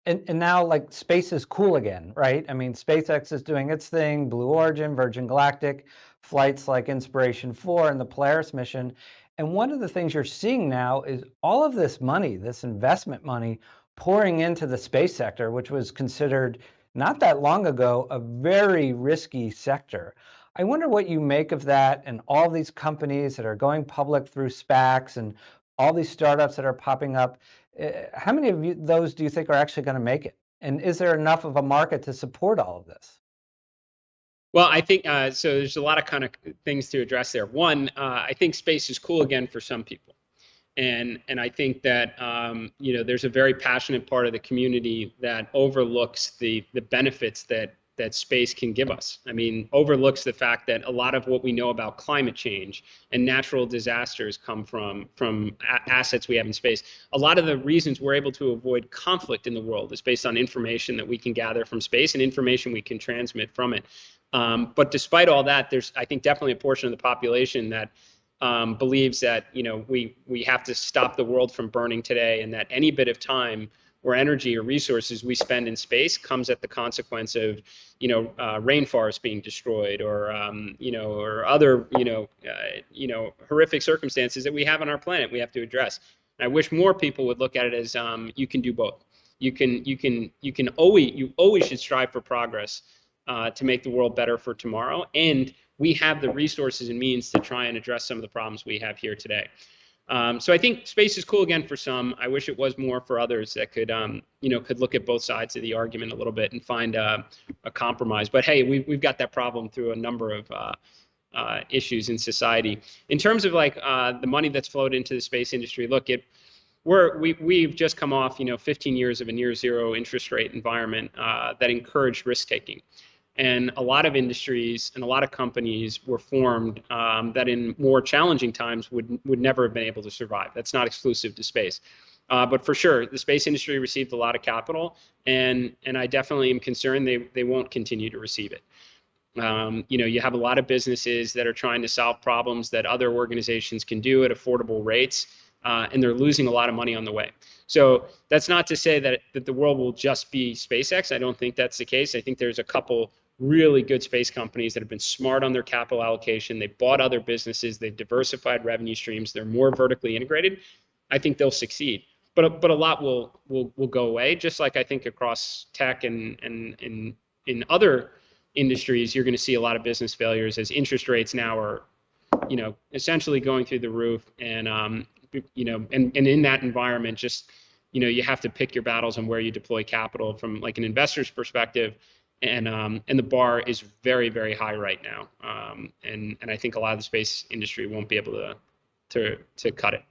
And now, like, space is cool again, right? I mean, SpaceX is doing its thing, Blue Origin, Virgin Galactic, flights like Inspiration 4 and the Polaris mission. And one of the things you're seeing now is all of this money, this investment money, pouring into the space sector, which was considered not that long ago a very risky sector. I wonder what you make of that and all these companies that are going public through SPACs and all these startups that are popping up. How many of those do you think are actually going to make it? And is there enough of a market to support all of this? Well, I think so. There's a lot of kind of things to address there. One, I think space is cool again for some people, and I think that there's a very passionate part of the community that overlooks the benefits that space can give us. I mean, overlooks the fact that a lot of what we know about climate change and natural disasters come from assets we have in space. A lot of the reasons we're able to avoid conflict in the world is based on information that we can gather from space and information we can transmit from it. But despite all that, there's, I think, definitely a portion of the population that believes that we have to stop the world from burning today, and that any bit of time or energy or resources we spend in space comes at the consequence of rainforests being destroyed, or or other horrific circumstances that we have on our planet we have to address. And I wish more people would look at it as you can do both. You always should strive for progress to make the world better for tomorrow, and we have the resources and means to try and address some of the problems we have here today. So I think space is cool again for some. I wish it was more for others that could look at both sides of the argument a little bit and find a compromise. But hey, we've got that problem through a number of issues in society. In terms of the money that's flowed into the space industry, look, we've just come off 15 years of a near zero interest rate environment that encouraged risk taking. And a lot of industries and a lot of companies were formed that in more challenging times would never have been able to survive. That's not exclusive to space. But for sure, the space industry received a lot of capital, and I definitely am concerned they won't continue to receive it. You have a lot of businesses that are trying to solve problems that other organizations can do at affordable rates, and they're losing a lot of money on the way. So that's not to say that the world will just be SpaceX. I don't think that's the case. I think there's a couple really good space companies that have been smart on their capital allocation. They bought other businesses. They've diversified revenue streams. They're more vertically integrated. I think they'll succeed. But a lot will go away, just like I think across tech and in other industries, you're going to see a lot of business failures as interest rates now are, essentially going through the roof. And and in that environment, just you have to pick your battles on where you deploy capital from like an investor's perspective. And the bar is very, very high right now. And I think a lot of the space industry won't be able to cut it.